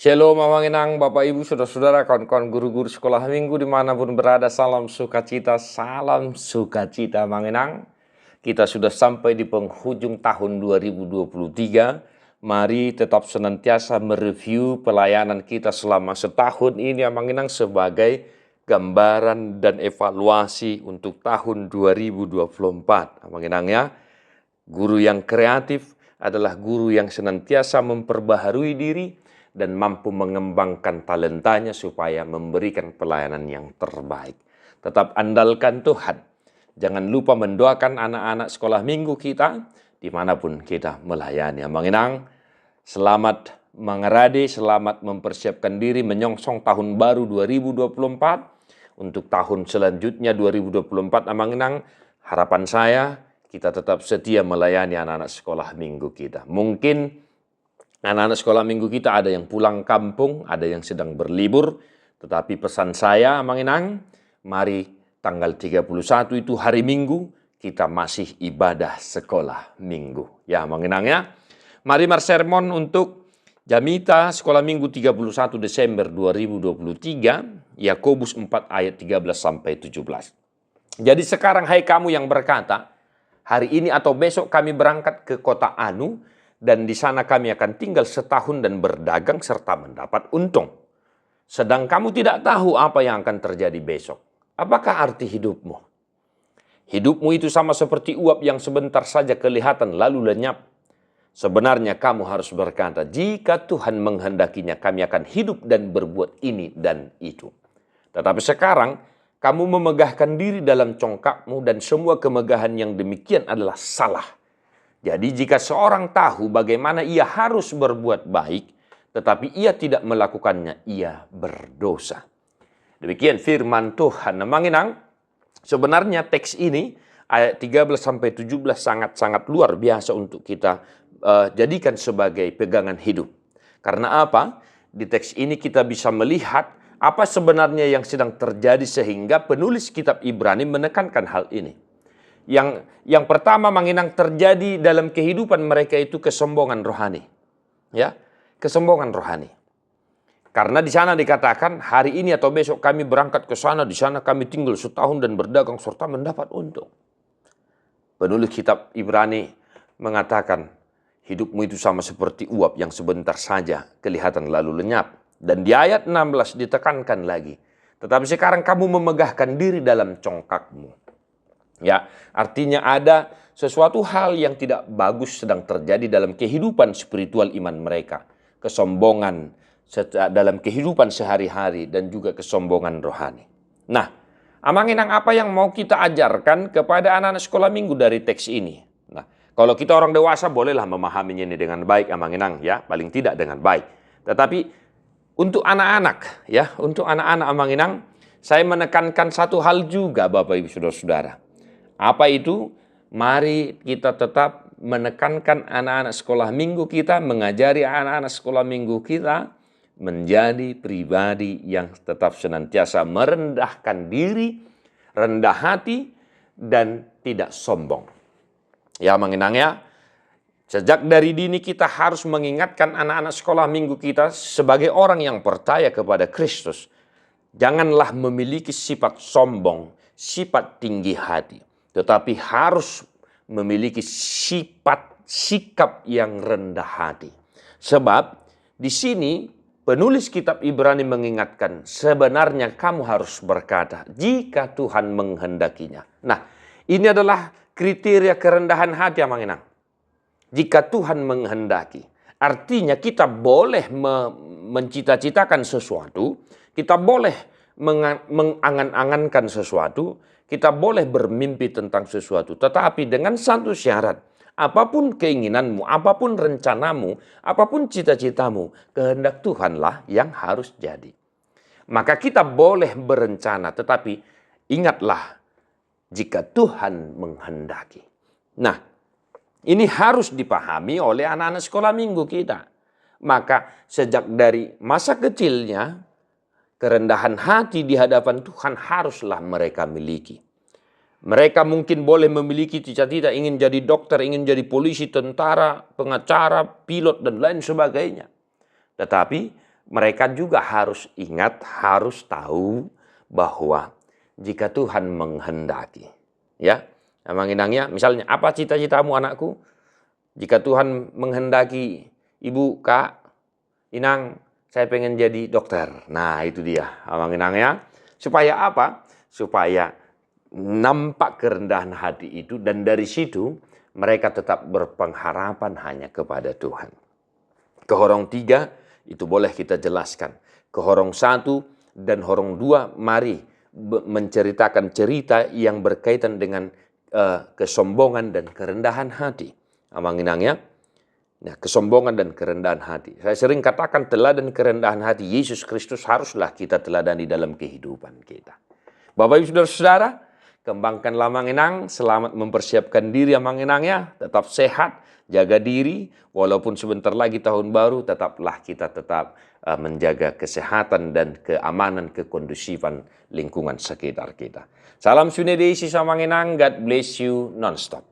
Shalom Mamang Inang, Bapak Ibu, Saudara-saudara, kawan-kawan guru-guru sekolah minggu dimanapun berada, salam sukacita, Mang Inang. Kita sudah sampai di penghujung tahun 2023. Mari tetap senantiasa mereview pelayanan kita selama setahun ini, Mang Inang, sebagai gambaran dan evaluasi untuk tahun 2024. Mang Inang ya, guru yang kreatif adalah guru yang senantiasa memperbaharui diri dan mampu mengembangkan talentanya supaya memberikan pelayanan yang terbaik. Tetap andalkan Tuhan. Jangan lupa mendoakan anak-anak sekolah minggu kita dimanapun kita melayani. Mang Inang, selamat mengeradi, selamat mempersiapkan diri menyongsong tahun baru 2024. Untuk tahun selanjutnya 2024, Mang Inang, harapan saya kita tetap setia melayani anak-anak sekolah minggu kita. Mungkin anak-anak sekolah minggu kita ada yang pulang kampung, ada yang sedang berlibur. Tetapi pesan saya, Mang Inang, mari tanggal 31 itu hari Minggu, kita masih ibadah sekolah minggu. Ya, Mang Inang ya. Mari sermon untuk Jamita sekolah minggu 31 Desember 2023, Yakobus 4 ayat 13-17. Jadi sekarang hai kamu yang berkata, hari ini atau besok kami berangkat ke kota Anu, dan di sana kami akan tinggal setahun dan berdagang serta mendapat untung. Sedang kamu tidak tahu apa yang akan terjadi besok. Apakah arti hidupmu? Hidupmu itu sama seperti uap yang sebentar saja kelihatan lalu lenyap. Sebenarnya kamu harus berkata, jika Tuhan menghendakinya kami akan hidup dan berbuat ini dan itu. Tetapi sekarang kamu memegahkan diri dalam congkakmu dan semua kemegahan yang demikian adalah salah. Jadi jika seorang tahu bagaimana ia harus berbuat baik, tetapi ia tidak melakukannya, ia berdosa. Demikian firman Tuhan. Mang Inang, sebenarnya teks ini ayat 13-17 sangat-sangat luar biasa untuk kita jadikan sebagai pegangan hidup. Karena apa? Di teks ini kita bisa melihat apa sebenarnya yang sedang terjadi sehingga penulis kitab Ibrani menekankan hal ini. Yang pertama, Mang Inang, terjadi dalam kehidupan mereka itu kesombongan rohani. Ya, kesombongan rohani. Karena di sana dikatakan hari ini atau besok kami berangkat ke sana, di sana kami tinggal setahun dan berdagang serta mendapat untung. Penulis kitab Ibrani mengatakan hidupmu itu sama seperti uap yang sebentar saja kelihatan lalu lenyap. Dan di ayat 16 ditekankan lagi, tetapi sekarang kamu memegahkan diri dalam congkakmu. Ya, artinya ada sesuatu hal yang tidak bagus sedang terjadi dalam kehidupan spiritual iman mereka. Kesombongan dalam kehidupan sehari-hari dan juga kesombongan rohani. Nah, Mang Inang, apa yang mau kita ajarkan kepada anak-anak sekolah minggu dari teks ini? Nah, kalau kita orang dewasa bolehlah memahaminya ini dengan baik, Mang Inang, ya, paling tidak dengan baik. Tetapi untuk anak-anak, ya, untuk anak-anak Mang Inang, saya menekankan satu hal juga, Bapak Ibu Saudara-saudara. Apa itu? Mari kita tetap menekankan anak-anak sekolah minggu kita, mengajari anak-anak sekolah minggu kita menjadi pribadi yang tetap senantiasa merendahkan diri, rendah hati, dan tidak sombong. Ya, Mang Inang ya, sejak dari dini kita harus mengingatkan anak-anak sekolah minggu kita sebagai orang yang percaya kepada Kristus. Janganlah memiliki sifat sombong, sifat tinggi hati. Tetapi harus memiliki sikap yang rendah hati. Sebab di sini penulis kitab Ibrani mengingatkan, sebenarnya kamu harus berkata, jika Tuhan menghendakinya. Nah, ini adalah kriteria kerendahan hati, Mang Inang. Jika Tuhan menghendaki, artinya kita boleh mencita-citakan sesuatu, kita boleh mengangan-angankan sesuatu, kita boleh bermimpi tentang sesuatu, tetapi dengan satu syarat. Apapun keinginanmu, apapun rencanamu, apapun cita-citamu, kehendak Tuhanlah yang harus jadi. Maka kita boleh berencana, tetapi ingatlah jika Tuhan menghendaki. Nah, ini harus dipahami oleh anak-anak sekolah minggu kita. Maka sejak dari masa kecilnya, kerendahan hati di hadapan Tuhan haruslah mereka miliki. Mereka mungkin boleh memiliki cita-cita ingin jadi dokter, ingin jadi polisi, tentara, pengacara, pilot, dan lain sebagainya. Tetapi mereka juga harus ingat, harus tahu bahwa jika Tuhan menghendaki, ya, Amang Inangnya, misalnya, apa cita-citamu anakku? Jika Tuhan menghendaki, ibu, kak, Inang, saya pengen jadi dokter. Nah, itu dia, Amang Inangnya. Supaya apa? Supaya nampak kerendahan hati itu, dan dari situ mereka tetap berpengharapan hanya kepada Tuhan. Kehorong 3, itu boleh kita jelaskan. Kehorong 1 dan Horong 2, mari menceritakan cerita yang berkaitan dengan kesombongan dan kerendahan hati. Amang Inangnya, nah, kesombongan dan kerendahan hati. Saya sering katakan teladan kerendahan hati Yesus Kristus haruslah kita teladani dalam kehidupan kita. Bapak Ibu Saudara-saudara, kembangkanlah Amang Inang, selamat mempersiapkan diri Amang Inangnya, tetap sehat, jaga diri, walaupun sebentar lagi tahun baru, tetaplah kita tetap menjaga kesehatan dan keamanan, kekondusifan lingkungan sekitar kita. Salam Sunedesi Amang Inang, God bless you non-stop.